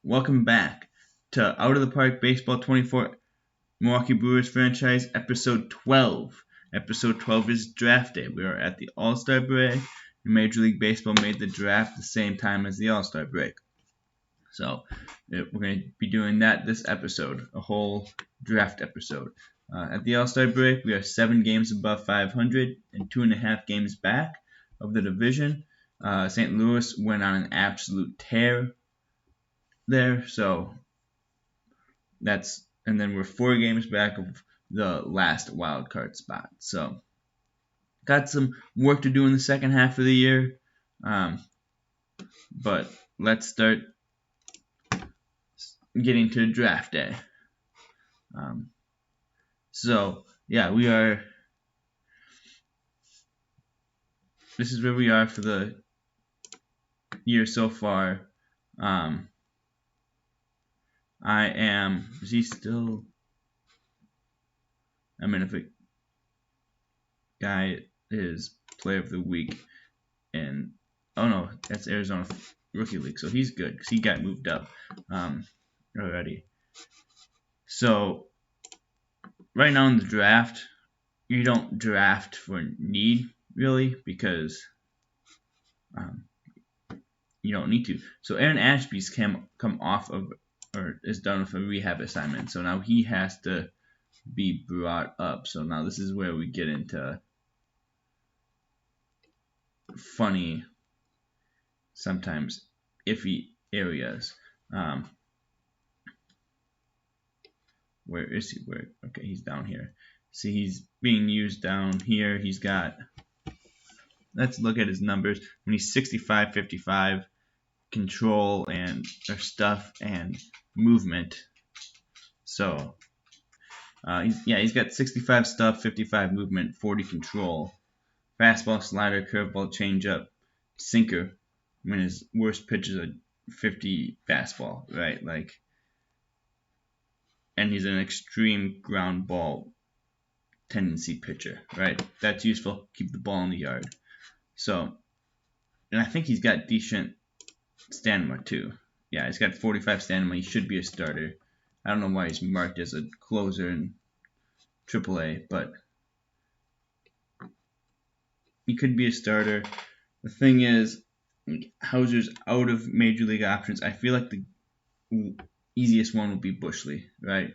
Welcome back to Out of the Park Baseball 24 Milwaukee Brewers franchise, episode 12. Episode 12 is draft day. We are at the All-Star break. Major League Baseball made the draft the same time as the All-Star break. So we're going to be doing that this episode, a whole draft episode. At the All-Star break, we are 7 games above 500 and 2.5 games back of the division. St. Louis went on an absolute tear there, so and then we're 4 games back of the last wild card spot. So got some work to do in the second half of the year, but let's start getting to draft day. This is where we are for the year so far. If a guy is player of the week that's Arizona Rookie League, so he's good because he got moved up already. So right now in the draft, you don't draft for need really because you don't need to. So Aaron Ashby's come off of or is done with a rehab assignment, so now he has to be brought up. So now this is where we get into funny, sometimes iffy areas. Where is he? Okay, he's down here. See, he's being used down here. Let's look at his numbers. When he's 65, 55, control and stuff and movement. So he's got 65 stuff, 55 movement, 40 control. Fastball, slider, curveball, changeup, sinker. I mean, his worst pitch is a 50 fastball, right? And he's an extreme ground ball tendency pitcher, right? That's useful. Keep the ball in the yard. So, and I think he's got decent stamina too. Yeah, he's got 45 stamina. He should be a starter. I don't know why he's marked as a closer in AAA, but he could be a starter. The thing is, Hauser's out of major league options. I feel like the easiest one would be Bushley, right?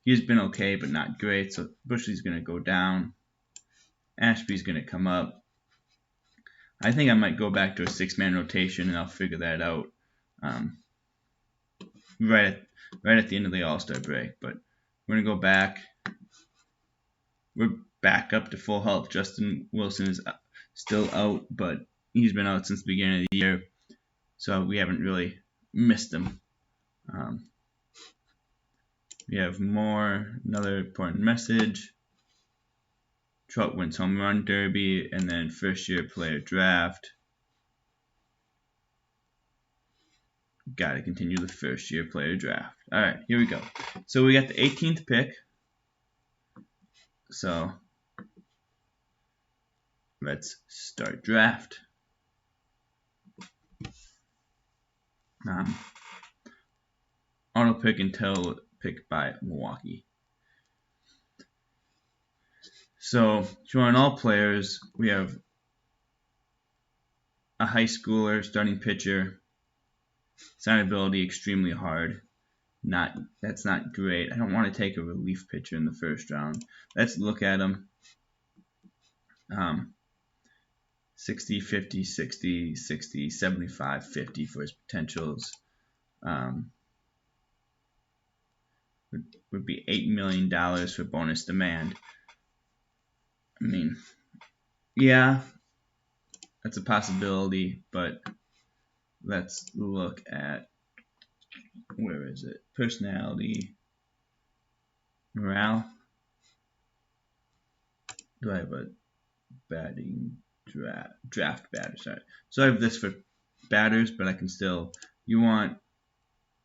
He's been okay, but not great. So Bushley's going to go down. Ashby's going to come up. I think I might go back to a 6-man rotation, and I'll figure that out right at the end of the All-Star break. But we're going to go back. We're back up to full health. Justin Wilson is still out, but he's been out since the beginning of the year, so we haven't really missed him. We have another important message. Trout wins home run derby, and then first year player draft. Got to continue the first year player draft. All right, here we go. So we got the 18th pick. So let's start draft. Auto pick until picked by Milwaukee. So showing all players, we have a high schooler starting pitcher. Sound ability extremely hard. That's not great. I don't want to take a relief pitcher in the first round. Let's look at him. 60, 50, 60, 60, 75, 50 for his potentials. Would be $8 million for bonus demand. I mean, yeah, that's a possibility, but let's look at, where is it? Personality, morale. Do I have a batting draft batter? Sorry. So I have this for batters, but I can still, you want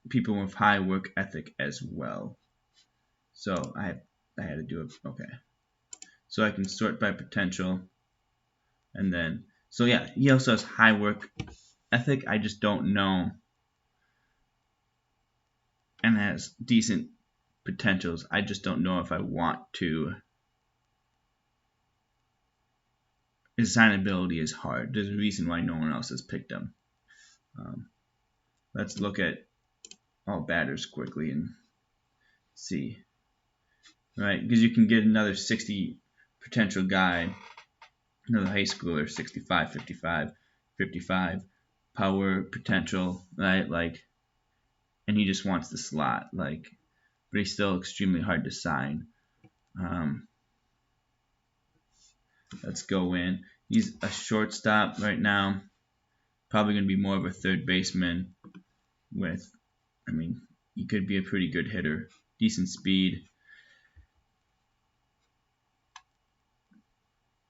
people with high work ethic as well. So I had to do it. Okay. So I can sort by potential. And then, so yeah, he also has high work ethic. I just don't know and has decent potentials. I just don't know if I want to. His signability is hard. There's a reason why no one else has picked him. Let's look at all batters quickly and see. Right, because you can get another 60 potential guy, another high schooler, 65, 55, 55, power potential, right? Like, and he just wants the slot, like, but he's still extremely hard to sign. Let's go in. He's a shortstop right now. Probably going to be more of a third baseman with, I mean, he could be a pretty good hitter. Decent speed.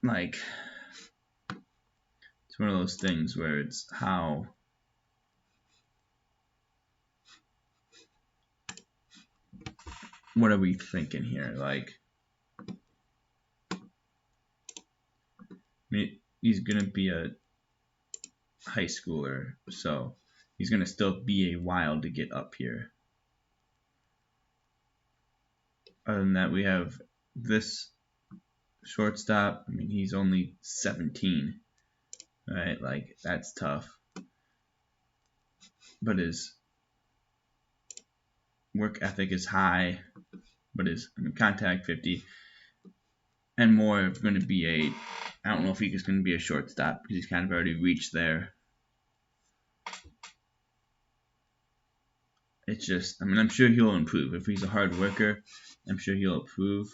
Like, it's one of those things where it's how, what are we thinking here? Like, I mean, he's going to be a high schooler, so he's going to still be a while to get up here. Other than that, we have this shortstop. I mean, he's only 17, right? Like, that's tough. But his work ethic is high, but his contact 50 and more of going to be a, I don't know if he's going to be a shortstop because he's kind of already reached there. It's just, I mean, I'm sure he'll improve. If he's a hard worker, I'm sure he'll improve.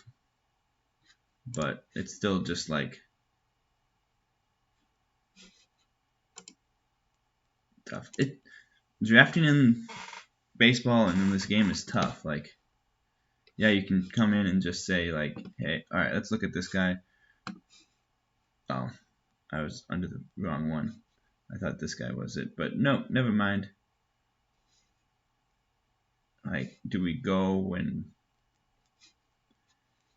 But it's still just like tough. Drafting in baseball and in this game is tough. Like, yeah, you can come in and just say like, hey, all right, let's look at this guy. Oh, I was under the wrong one. I thought this guy was it, but no, never mind. Like, do we go and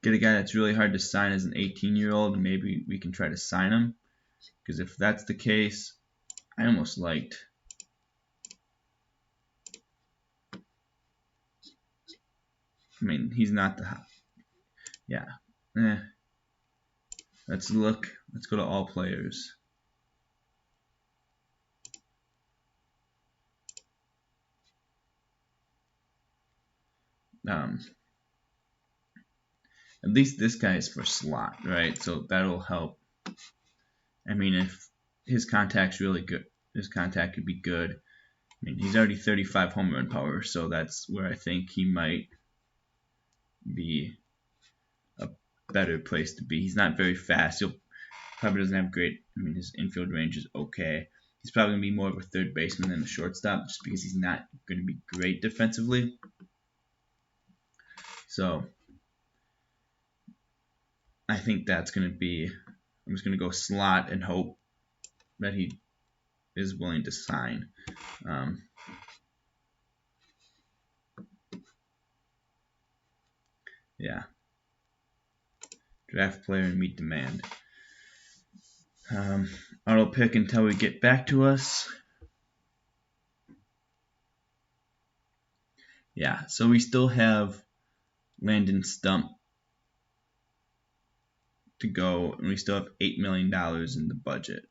get a guy that's really hard to sign as an 18-year-old? Maybe we can try to sign him. Because if that's the case, I almost liked. I mean, he's not the. Yeah. Let's look. Let's go to all players. At least this guy is for slot, right? So that'll help. I mean, if his contact's really good, his contact could be good. I mean, he's already 35 home run power, so that's where I think he might be a better place to be. He's not very fast. He'll probably doesn't have great. I mean, his infield range is okay. He's probably gonna be more of a third baseman than a shortstop, just because he's not going to be great defensively. So I think that's going to be. I'm just going to go slot and hope that he is willing to sign. Yeah. Draft player and meet demand. Auto pick until we get back to us. Yeah, so we still have Landon Stump to go, and we still have $8 million in the budget.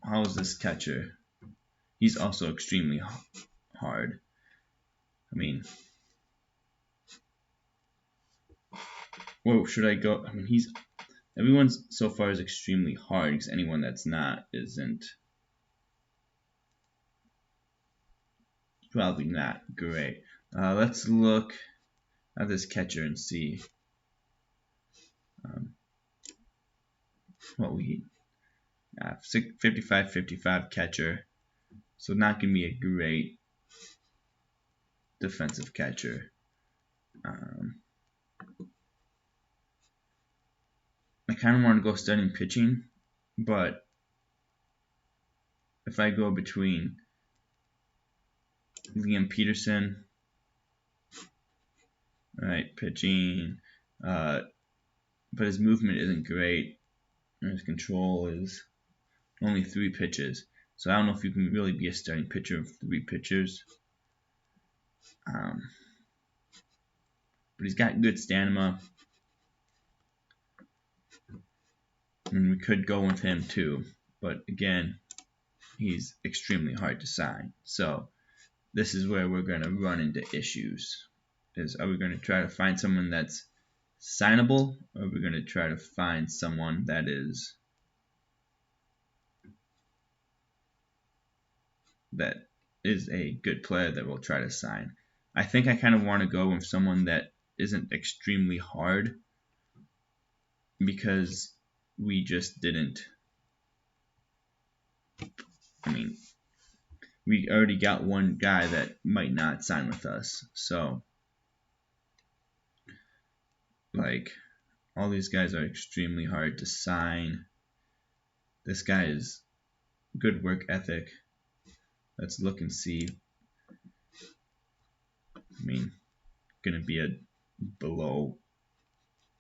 How is this catcher? He's also extremely hard. I mean, whoa, should I go? I mean, everyone's so far is extremely hard because anyone that's not isn't probably not great. Let's look at this catcher and see what we 55-55 catcher. So not going to be a great defensive catcher. I kind of want to go starting pitching, but if I go between Liam Peterson, right, pitching, but his movement isn't great, and his control is only 3 pitches. So I don't know if you can really be a starting pitcher of 3 pitchers. But he's got good stamina. And we could go with him too. But again, he's extremely hard to sign. So this is where we're going to run into issues. Are we going to try to find someone that's signable, or are we going to try to find someone that is a good player that we'll try to sign? I think I kind of want to go with someone that isn't extremely hard, because we just didn't. I mean, we already got one guy that might not sign with us. So, like, all these guys are extremely hard to sign. This guy is good work ethic. Let's look and see. I mean, gonna be a below.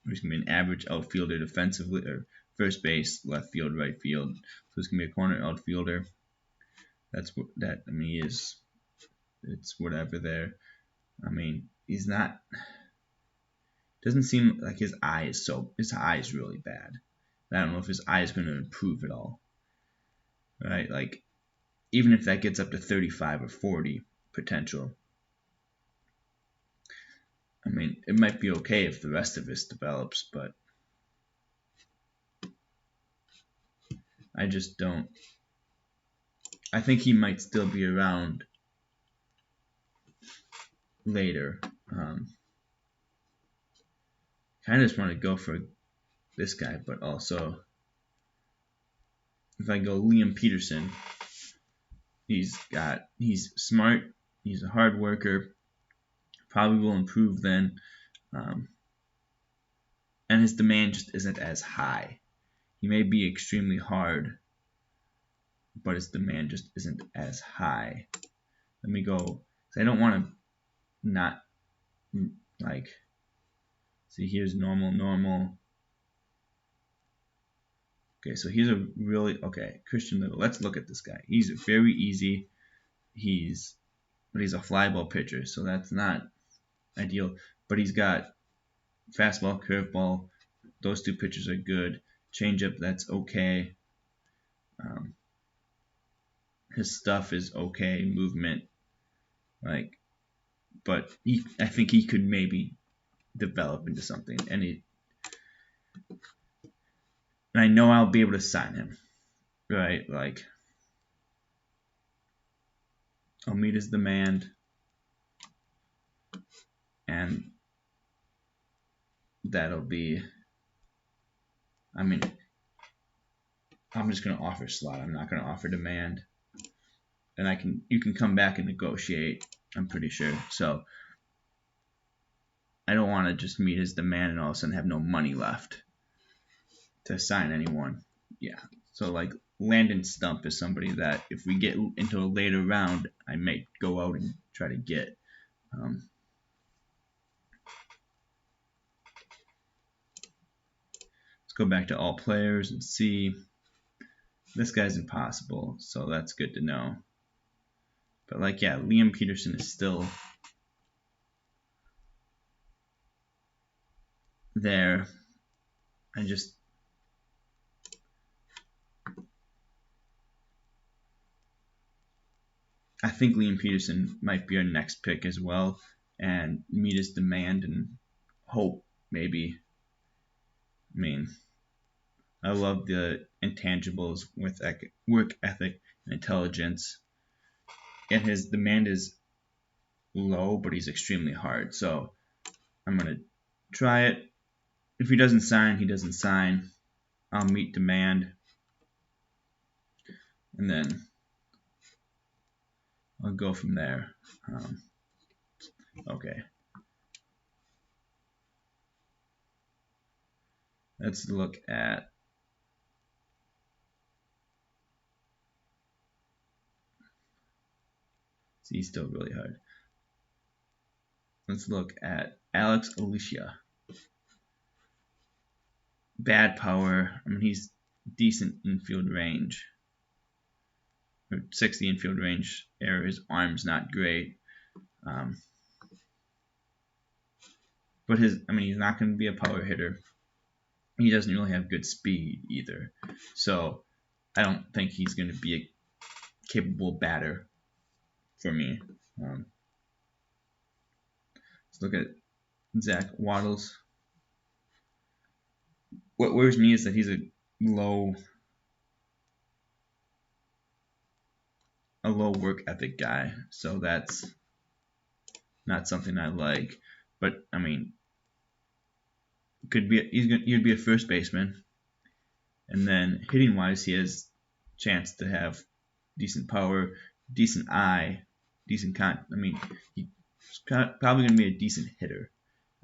He's gonna be an average outfielder defensively, or first base, left field, right field. So he's gonna be a corner outfielder. That's what that. I mean, it's whatever there. I mean, he's not. Doesn't seem like his eye is really bad. I don't know if his eye is going to improve at all. Right? Like, even if that gets up to 35 or 40 potential, I mean, it might be okay if the rest of this develops, but I just don't. I think he might still be around later. Kind of just want to go for this guy, but also if I go Liam Peterson, he's smart, he's a hard worker, probably will improve then, and his demand just isn't as high. He may be extremely hard, but his demand just isn't as high. Let me go. I don't want to not like. See, here's normal. Okay, so he's a really Christian Little. Let's look at this guy. He's very easy. But he's a fly ball pitcher, so that's not ideal. But he's got fastball, curveball. Those 2 pitches are good. Changeup, that's okay. His stuff is okay. Movement, but I think he could maybe develop into something, and I know I'll be able to sign him, right? Like, I'll meet his demand, and that'll be. I mean, I'm just gonna offer slot. I'm not gonna offer demand, and you can come back and negotiate. I'm pretty sure. So I don't want to just meet his demand and all of a sudden have no money left to sign anyone. Yeah. So like Landon Stump is somebody that if we get into a later round, I may go out and try to get. Let's go back to all players and see. This guy's impossible, so that's good to know. But like, yeah, Liam Peterson is still there. I think Liam Peterson might be our next pick as well, and meet his demand and hope maybe. I mean, I love the intangibles with work ethic and intelligence, and his demand is low, but he's extremely hard. So I'm gonna try it. If he doesn't sign, he doesn't sign. I'll meet demand, and then I'll go from there. Okay. Let's look at. See, he's still really hard. Let's look at Alex Alicia. Bad power. I mean, he's decent infield range. or 60 infield range error. His arm's not great. But he's not going to be a power hitter. He doesn't really have good speed either. So I don't think he's going to be a capable batter for me. Let's look at Zach Waddles. What worries me is that he's a low work ethic guy. So that's not something I like. But he'd be a first baseman, and then hitting wise, he has chance to have decent power, decent eye, decent he's probably going to be a decent hitter.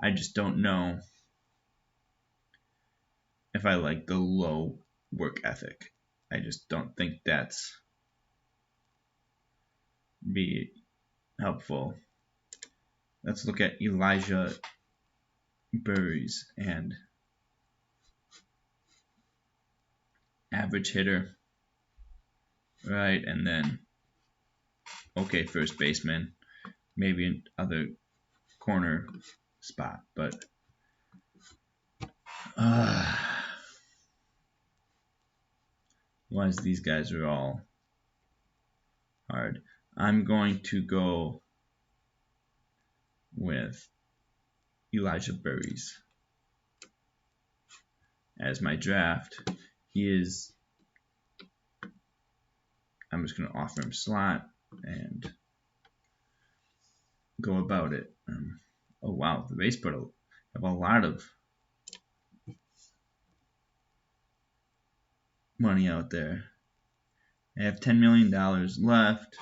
I just don't know if I like the low work ethic. I just don't think that's be helpful. Let's look at Elijah Burries and average hitter, right? And then okay first baseman, maybe another corner spot, but why is these guys are all hard? I'm going to go with Elijah Burries as my draft. I'm just going to offer him slot and go about it. Oh wow, the base put have a lot of money out there. I have $10 million left.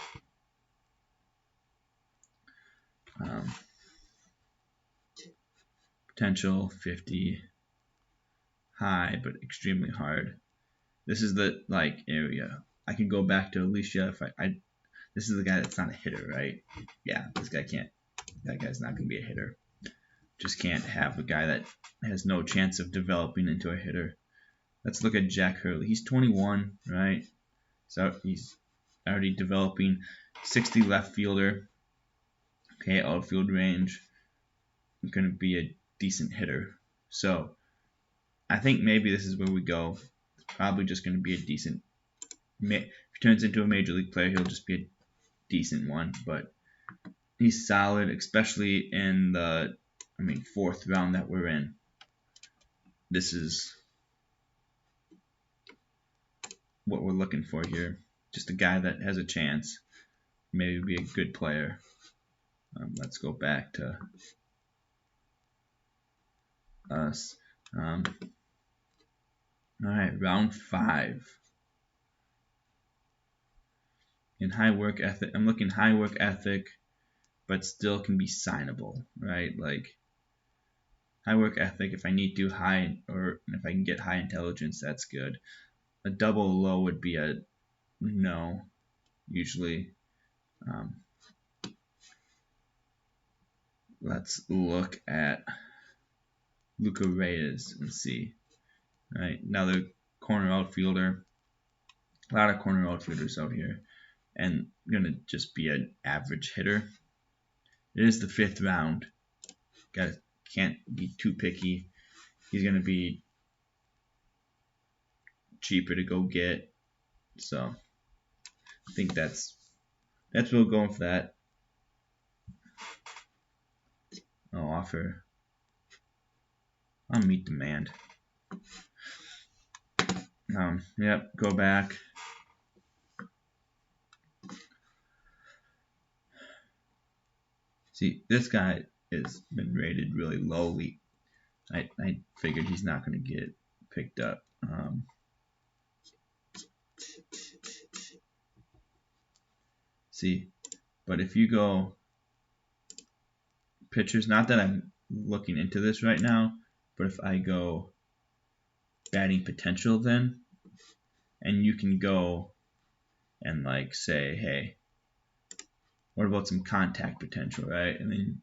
Potential 50, high but extremely hard. This is the area. I can go back to Alicia if I this is the guy that's not a hitter, right? Yeah, this guy can't. That guy's not going to be a hitter. Just can't have a guy that has no chance of developing into a hitter. Let's look at Jack Hurley. He's 21, right? So he's already developing. 60 left fielder. Okay, outfield range. Going to be a decent hitter. So I think maybe this is where we go. It's probably just going to be a decent. If he turns into a major league player, he'll just be a decent one. But he's solid, especially in the fourth round that we're in. This is what we're looking for here. Just a guy that has a chance, maybe be a good player. Let's go back to us. All right, round 5. In high work ethic, I'm looking high work ethic, but still can be signable, right? Like high work ethic, if I need to, high, or if I can get high intelligence, that's good. A double low would be a no, usually. Let's look at Luca Reyes and see. Right, another corner outfielder. A lot of corner outfielders out here, and gonna just be an average hitter. It is the 5th round. Can't be too picky. He's gonna be cheaper to go get, so I think that's what we're going for that. I'll meet demand. Yep, go back. See, this guy has been rated really lowly. I figured he's not going to get picked up. See, but if you go pitchers, not that I'm looking into this right now, but if I go batting potential then, and you can go and say, hey, what about some contact potential, right? And then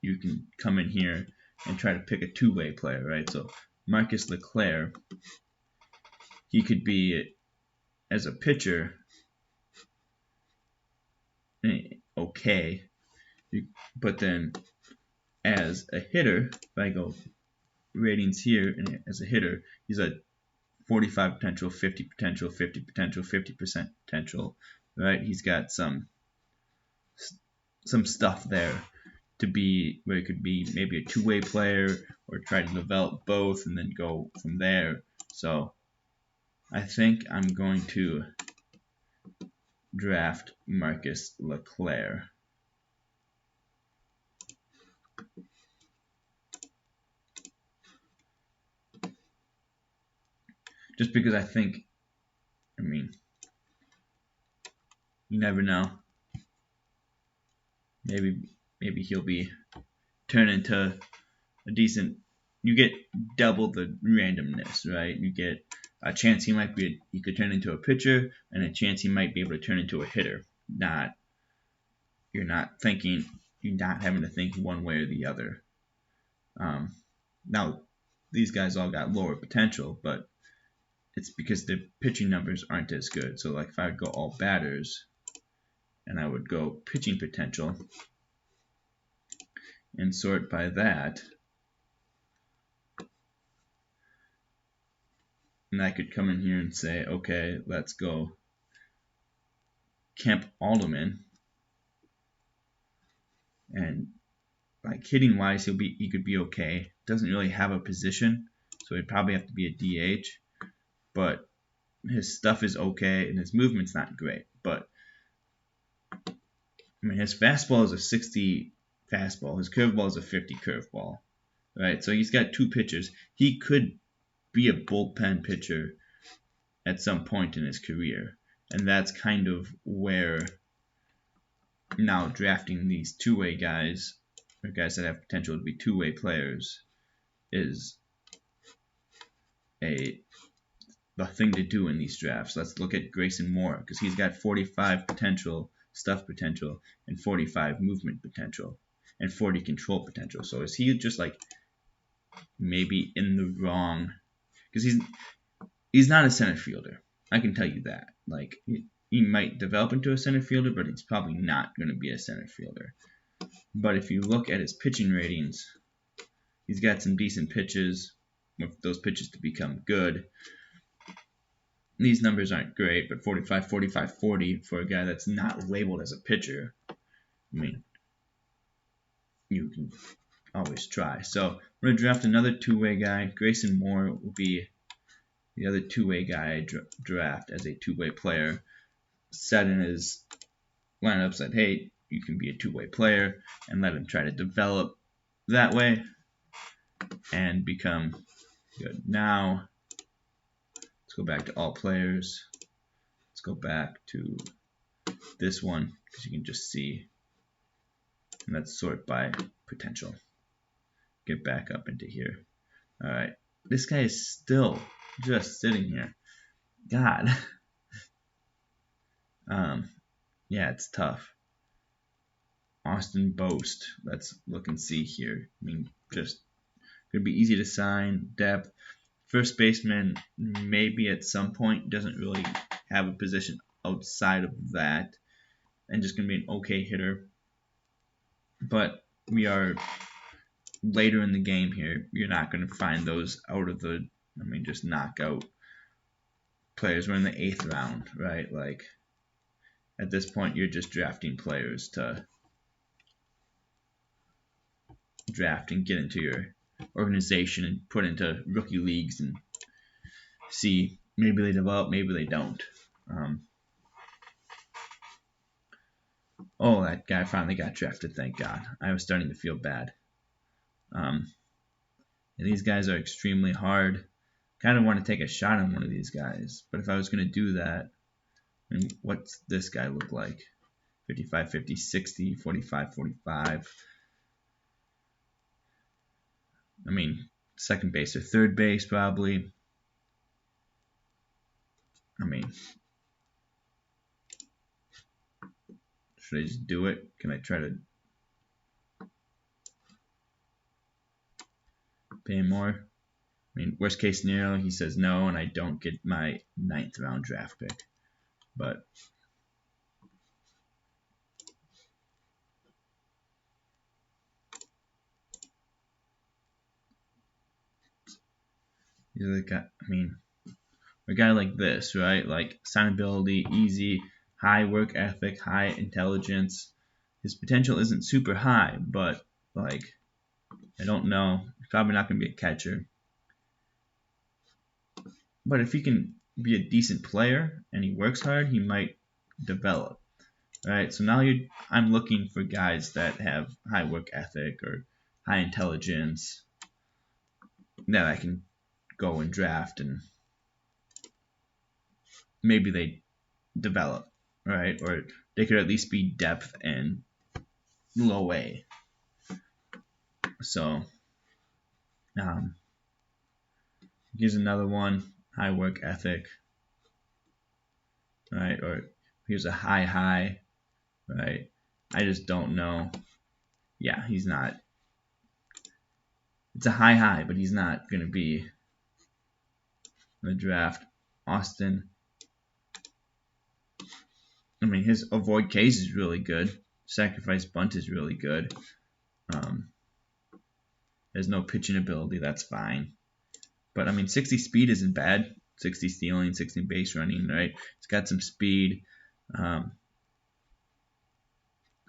you can come in here and try to pick a two-way player, right? So Marcus Leclerc, he could be, as a pitcher, okay. But then as a hitter, if I go ratings here, and as a hitter, he's a 45 potential, 50 potential, 50 potential, 50% potential, right? He's got some stuff there to be where he could be maybe a two-way player or try to develop both and then go from there. So I think I'm going to draft Marcus Leclerc. Just because I think, I mean, you never know. Maybe he'll be turned into a decent. You get double the randomness, right? You get a chance he could turn into a pitcher, and a chance he might be able to turn into a hitter. You're not having to think one way or the other. Now, these guys all got lower potential, but it's because the pitching numbers aren't as good. So, like, if I would go all batters, and I would go pitching potential, and sort by that, and I could come in here and say, okay, let's go Kemp Alderman, and like hitting wise, he could be okay. Doesn't really have a position, so he'd probably have to be a DH, but his stuff is okay and his movement's not great. But I mean, his fastball is a 60 fastball, his curveball is a 50 curveball, right? So he's got two pitchers. He could be a bullpen pitcher at some point in his career, and that's kind of where now drafting these two-way guys, or guys that have potential to be two-way players, is the thing to do in these drafts. Let's look at Grayson Moore, because he's got 45 stuff potential, and 45 movement potential, and 40 control potential. So is he just like maybe in the wrong? Because he's not a center fielder. I can tell you that. Like, he might develop into a center fielder, but he's probably not going to be a center fielder. But if you look at his pitching ratings, he's got some decent pitches. With those pitches to become good, these numbers aren't great, but 45, 45, 40 for a guy that's not labeled as a pitcher, I mean, you can always try. So we're going to draft another two-way guy. Grayson Moore will be the other two-way guy I draft as a two-way player. Set in his lineup, said, hey, you can be a two-way player, and let him try to develop that way and become good. Now, let's go back to all players. Let's go back to this one, because you can just see, and let's sort by potential. Get back up into here. All right, this guy is still just sitting here. God. Yeah, it's tough. Austin Boast. Let's look and see here. I mean, just gonna be easy to sign. Depth. First baseman, maybe at some point, doesn't really have a position outside of that, and just gonna be an okay hitter. But we are later in the game here. You're not gonna find those out of the, just knockout players. We're in the 8th round, right? Like, at this point, you're just drafting players to draft and get into your organization and put into rookie leagues and see, maybe they develop, maybe they don't. Oh, that guy finally got drafted, thank God. I was starting to feel bad. And these guys are extremely hard. Kind of want to take a shot on one of these guys, but if I was going to do that, what's this guy look like? 55, 50, 60, 45, 45. Second base or third base probably. Should I just do it? Can I try to pay him more? Worst case scenario, he says no, and I don't get my 9th round draft pick. But He's like, I mean, a guy like this, right? Like signability, easy, high work ethic, high intelligence. His potential isn't super high, but like, I don't know. He's probably not going to be a catcher. But if he can be a decent player and he works hard, he might develop. Right? So now I'm looking for guys that have high work ethic or high intelligence that I can go and draft, and maybe they develop, right? Or they could at least be depth and low A. So here's another one, high work ethic, right? Or here's a high, right? I just don't know. Yeah, he's not. It's a high, but he's not going to be in the draft. Austin. I mean, his avoid case is really good. Sacrifice bunt is really good. There's no pitching ability. That's fine. But, I mean, 60 speed isn't bad. 60 stealing, 60 base running, right? It's got some speed.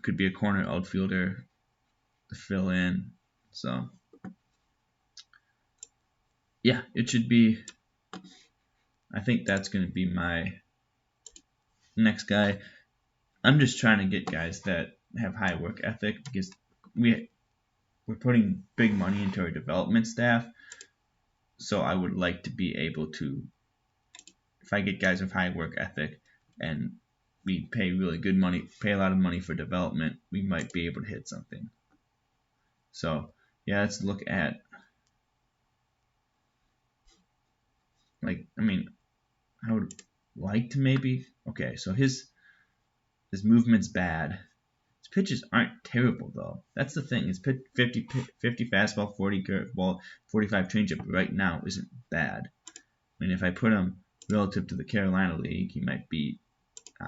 Could be a corner outfielder to fill in. So, yeah, it should be. I think that's going to be my next guy. I'm just trying to get guys that have high work ethic because we're putting big money into our development staff. So I would like to be able to, if I get guys with high work ethic and we pay really good money, pay a lot of money for development, we might be able to hit something. So yeah, let's look at, like, I mean, I would like to maybe, okay, so his movement's bad. His pitches aren't terrible though. That's the thing. His 50 fastball, 40 curveball, 45 changeup right now isn't bad. I mean, if I put him relative to the Carolina League, he might be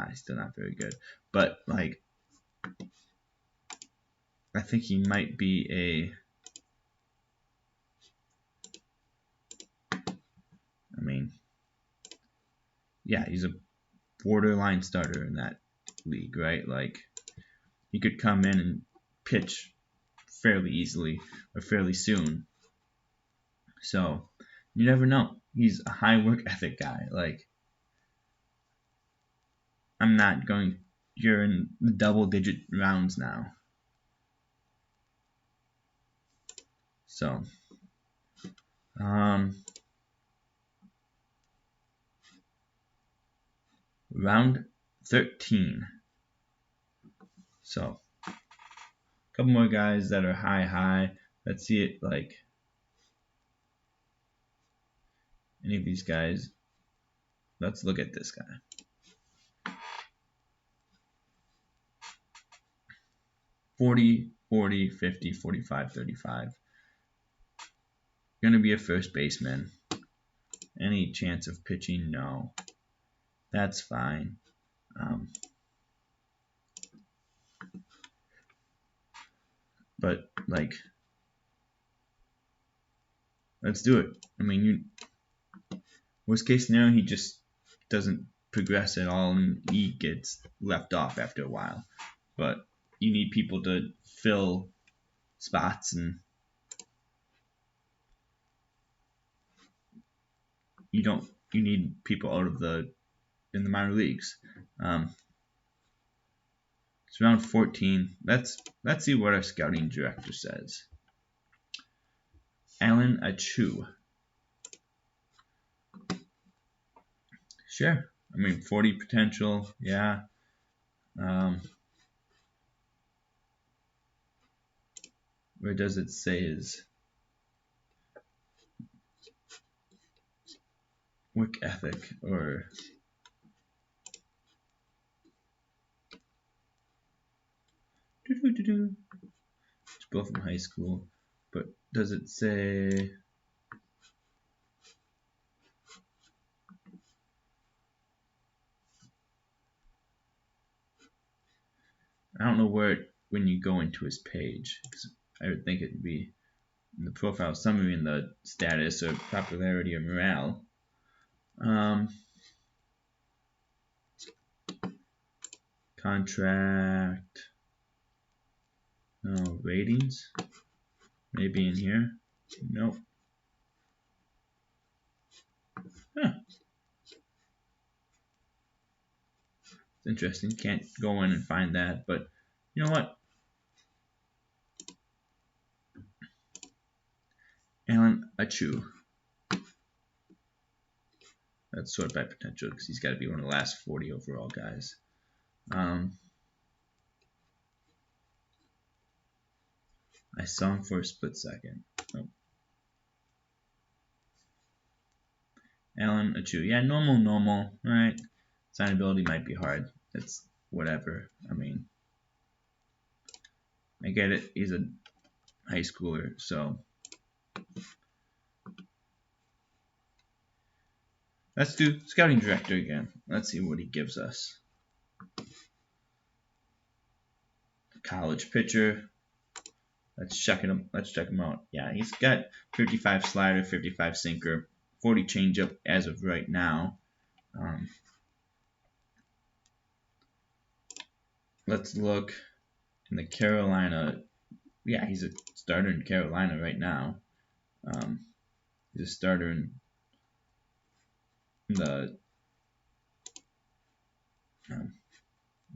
he's still not very good. But like, I think he might be yeah, he's a borderline starter in that league, right? Like, he could come in and pitch fairly easily or fairly soon. So you never know. He's a high work ethic guy. Like, I'm not going. You're in the double digit rounds now. So, round 13. So, a couple more guys that are high. Let's see it like any of these guys. Let's look at this guy. 40, 40, 50, 45, 35. Going to be a first baseman. Any chance of pitching? No. That's fine. But, like, let's do it. I mean, worst case scenario, he just doesn't progress at all and he gets left off after a while. But you need people to fill spots, and you need people out of in the minor leagues. It's round 14. Let's see what our scouting director says. Alan Achu. Sure. I mean, 40 potential. Yeah. Where does it say his work ethic or it's both from high school, but does it say I don't know when you go into his page, because I would think it'd be in the profile summary and the status or popularity or morale. Contract. No, ratings. Maybe in here. Nope. Huh. It's interesting. Can't go in and find that, but you know what? Alan Achu. Let's sort by potential because he's got to be one of the last 40 overall guys. I saw him for a split second. Oh. Alan Achu. Yeah, normal. Right. Signability might be hard. It's whatever. I mean, I get it. He's a high schooler, so let's do scouting director again. Let's see what he gives us. College pitcher. Let's check him out. Yeah, he's got 55 slider, 55 sinker, 40 changeup as of right now. Let's look in the Carolina. Yeah, he's a starter in Carolina right now. He's a starter in the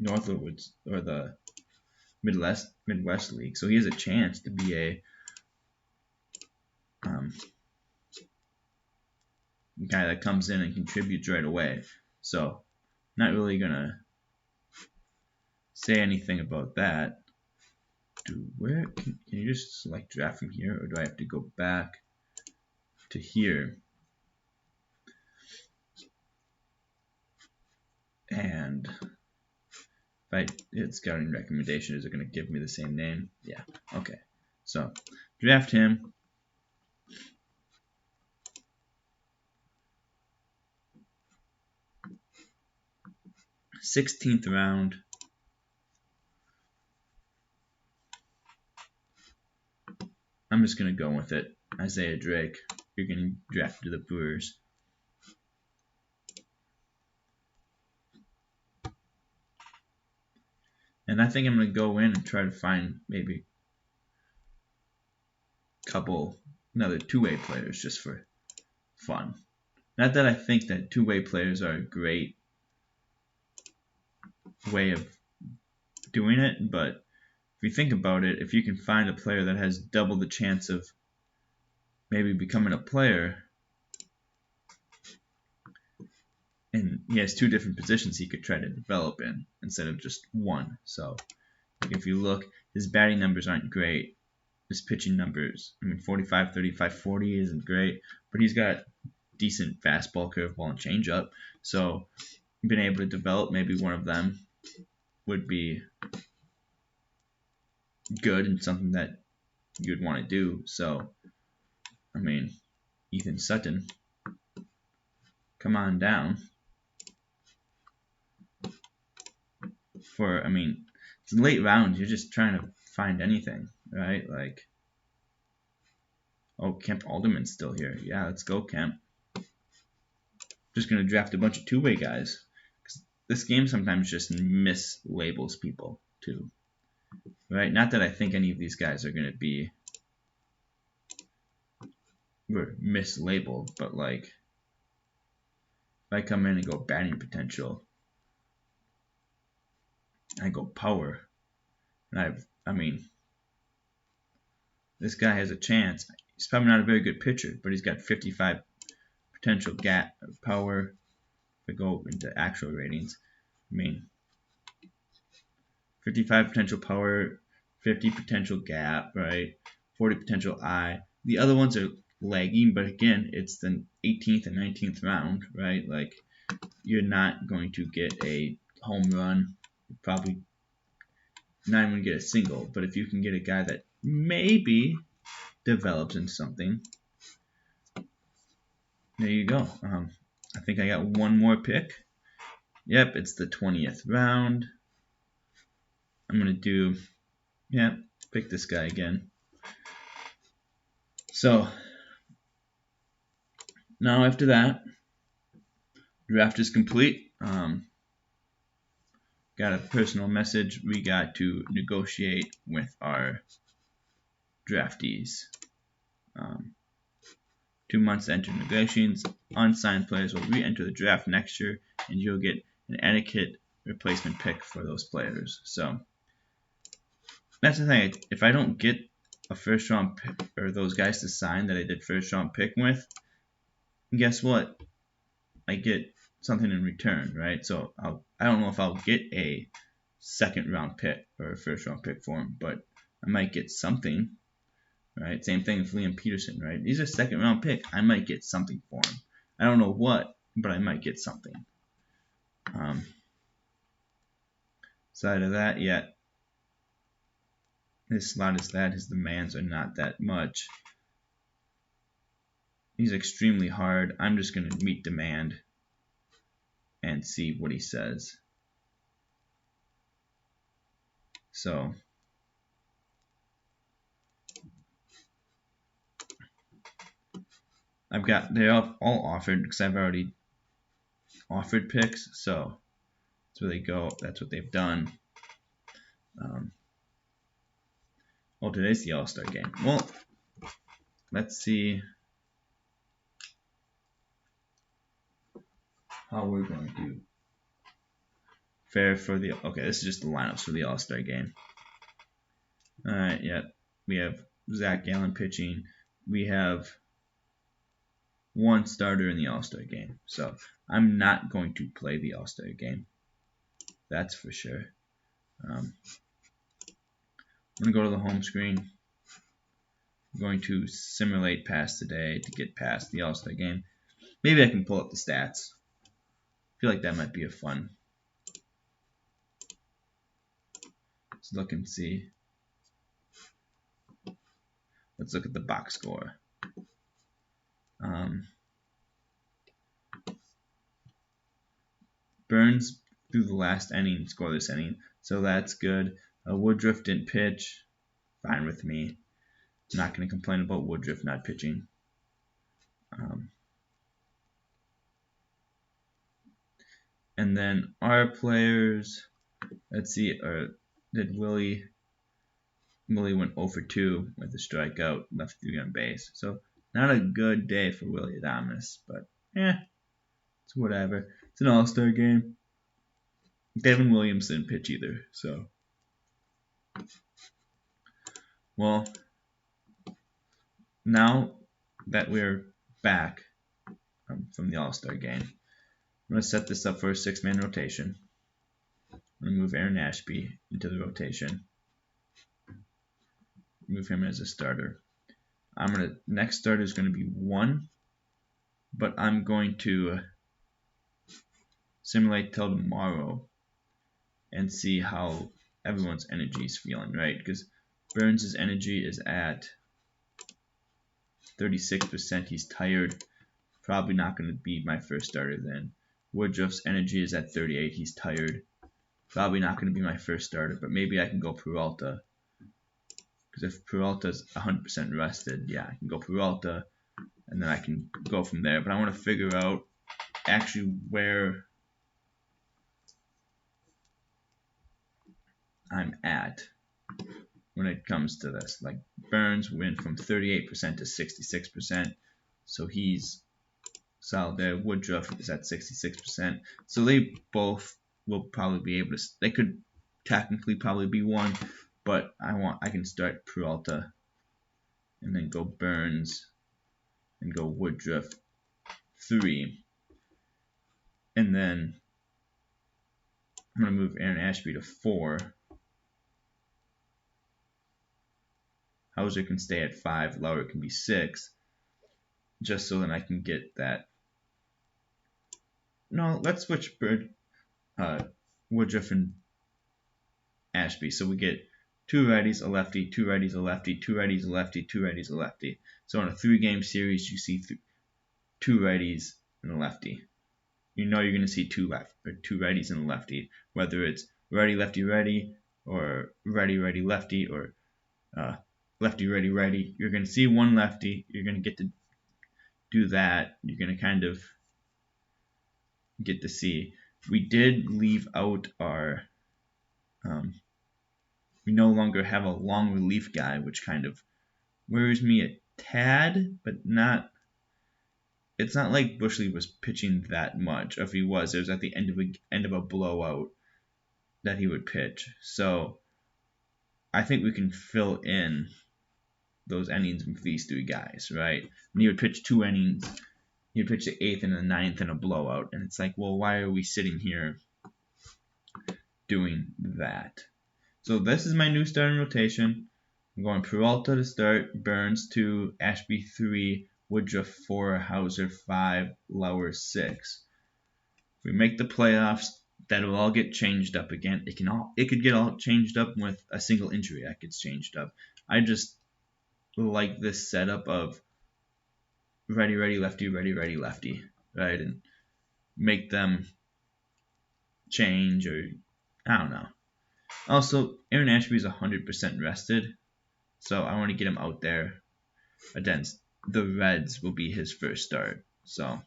Northwoods or the Midwest League, so he has a chance to be a guy that comes in and contributes right away. So, not really gonna say anything about that. Where can you just select draft from here, or do I have to go back to here? And if I hit scouting recommendation, is it going to give me the same name? Yeah. Okay. So draft him. 16th round. I'm just going to go with it. Isaiah Drake. You're getting drafted to the Brewers. And I think I'm going to go in and try to find maybe another two-way players just for fun. Not that I think that two-way players are a great way of doing it, but if you think about it, if you can find a player that has double the chance of maybe becoming a player, and he has two different positions he could try to develop in instead of just one. So if you look, his batting numbers aren't great. His pitching numbers, 45, 35, 40 isn't great, but he's got decent fastball, curveball, and changeup. So being able to develop maybe one of them would be good and something that you'd want to do. So, Ethan Sutton, come on down. It's late rounds. You're just trying to find anything, right? Kemp Alderman's still here. Yeah, let's go, Kemp. Just going to draft a bunch of two-way guys. This game sometimes just mislabels people, too. Right? Not that I think any of these guys are going to be mislabeled, but if I come in and go batting potential, I go power, and this guy has a chance. He's probably not a very good pitcher, but he's got 55 potential gap power. If I go into actual ratings, 55 potential power, 50 potential gap, right? 40 potential eye. The other ones are lagging, but again, it's the 18th and 19th round, right? You're not going to get a home run. You're probably not even get a single. But if you can get a guy that maybe develops into something, there you go. I think I got one more pick. Yep, it's the 20th round. I'm going to pick this guy again. So now after that, draft is complete. Got a personal message. We got to negotiate with our draftees. 2 months to enter negotiations. Unsigned players will re-enter the draft next year, and you'll get an etiquette replacement pick for those players. So that's the thing. If I don't get a first round pick or those guys to sign that I did first round pick with, guess what? I get something in return, right? So I don't know if I'll get a second round pick or a first round pick for him, but I might get something, right? Same thing with Liam Peterson, right? He's a second round pick. I might get something for him. I don't know what, but I might get something. Side of that, yet his slot is that his demands are not that much. He's extremely hard. I'm just going to meet demand and see what he says. So they're all offered because I've already offered picks. So that's where they go. That's what they've done. Today's the All-Star game. Well, let's see how we're going to fare for the. Okay, this is just the lineups for the All-Star game. All right, yeah, we have Zach Gallen pitching. We have one starter in the All-Star game. So I'm not going to play the All-Star game. That's for sure. I'm going to go to the home screen. I'm going to simulate past today to get past the All-Star game. Maybe I can pull up the stats. I feel like that might be a fun. Let's look and see. Let's look at the box score. Burns through the last inning, scoreless inning, so that's good. Woodruff didn't pitch, fine with me. I'm not going to complain about Woodruff not pitching. And then our players, let's see, did Willie went 0 for 2 with a strikeout, left 3 on base. So not a good day for Willie Adames, but it's whatever. It's an All-Star game. Devin Williams didn't pitch either, so. Well, now that we're back from the All-Star game, I'm going to set this up for a 6-man rotation. I'm going to move Aaron Ashby into the rotation. Move him as a starter. Next starter is going to be 1, but I'm going to simulate till tomorrow and see how everyone's energy is feeling, right? Because Burns' energy is at 36%. He's tired. Probably not going to be my first starter then. Woodruff's energy is at 38. He's tired. Probably not going to be my first starter, but maybe I can go Peralta. Because if Peralta's 100% rested, yeah, I can go Peralta, and then I can go from there. But I want to figure out actually where I'm at when it comes to this. Like Burns went from 38% to 66%, so he's solid there. Woodruff is at 66%, so they both will probably be able to. They could technically probably be 1, but I can start Peralta and then go Burns and go Woodruff 3, and then I'm gonna move Aaron Ashby to 4. Hauser can stay at 5, Lauer can be 6, just so that I can get that. No, let's switch Woodruff and Ashby. So we get 2 righties, a lefty, 2 righties, a lefty, 2 righties, a lefty, 2 righties, a lefty. So in a 3-game series, you see 2 righties and a lefty. You know you're going to see 2 righties and a lefty, whether it's righty, lefty, righty, or righty, righty, lefty, or lefty, righty, righty. You're going to see one lefty. You're going to get to do that. You're going to kind of get to see. We did leave out our, we no longer have a long relief guy, which kind of worries me a tad, but not. It's not like Bushley was pitching that much. If he was, it was at the end of a blowout that he would pitch. So I think we can fill in those innings with these three guys, right? And he would pitch 2 innings. He would pitch the 8th and the 9th in a blowout. And it's like, well, why are we sitting here doing that? So this is my new starting rotation. I'm going Peralta to start, Burns 2, Ashby 3, Woodruff 4, Hauser 5, Lauer 6. If we make the playoffs, that'll all get changed up again. It could get all changed up with a single injury that gets changed up. I just like this setup of righty, righty, lefty, righty, righty, lefty, right? And make them change, or I don't know. Also, Aaron Ashby is 100% rested, so I want to get him out there against the Reds. Will be his first start. So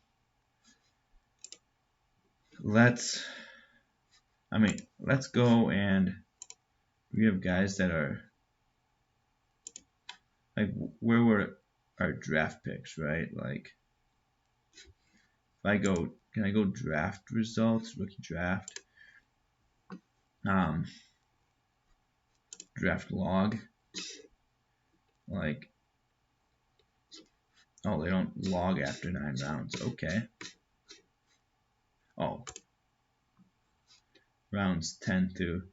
let's go, and we have guys that are like, where were our draft picks, right? Like, if I go, can I go draft results, rookie draft, draft log, like, oh, they don't log after 9 rounds, okay. Oh, rounds 10 through.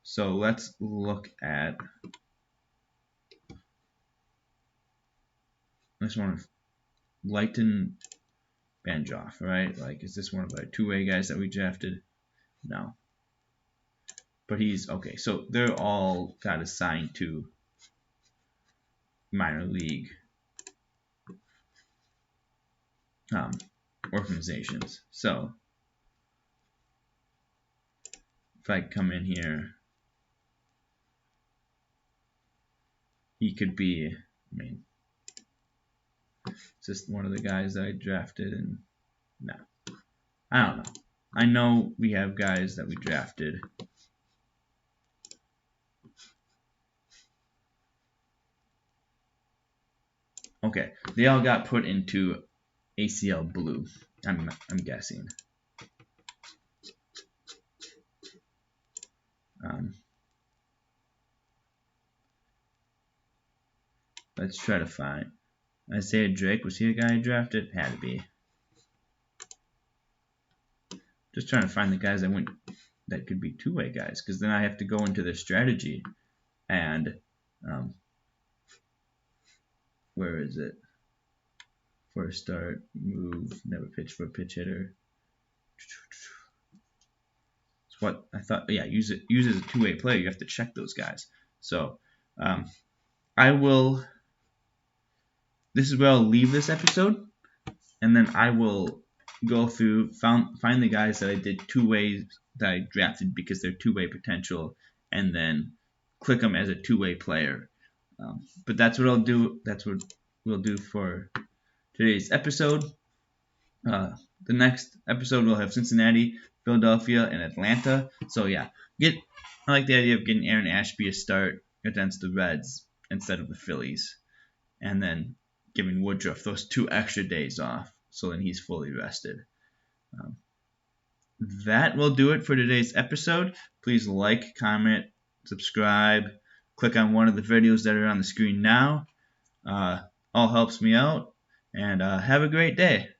So let's look at this one, Leighton Banjoff, right? Like, is this one of our 2-way guys that we drafted? No. But he's okay. So they're all got assigned to minor league organizations. So if I come in here, he could be, just one of the guys that I drafted, and no, I don't know. I know we have guys that we drafted. Okay, they all got put into ACL blue. I'm guessing. Let's try to find Isaiah Drake. Was he a guy I drafted? Had to be. Just trying to find the guys that could be 2-way guys, because then I have to go into their strategy and where is it? For a start, move, never pitch for a pitch hitter. It's what I thought. Yeah, use it as a 2-way player. You have to check those guys. So I will. This is where I'll leave this episode, and then I will go through, find the guys that I did 2 ways that I drafted because they're 2-way potential, and then click them as a 2-way player. But that's what I'll do. That's what we'll do for today's episode. The next episode we'll have Cincinnati, Philadelphia, and Atlanta. So yeah, I like the idea of getting Aaron Ashby a start against the Reds instead of the Phillies, and then giving Woodruff those 2 extra days off, so then he's fully rested. That will do it for today's episode. Please like, comment, subscribe, click on one of the videos that are on the screen now. All helps me out, and have a great day.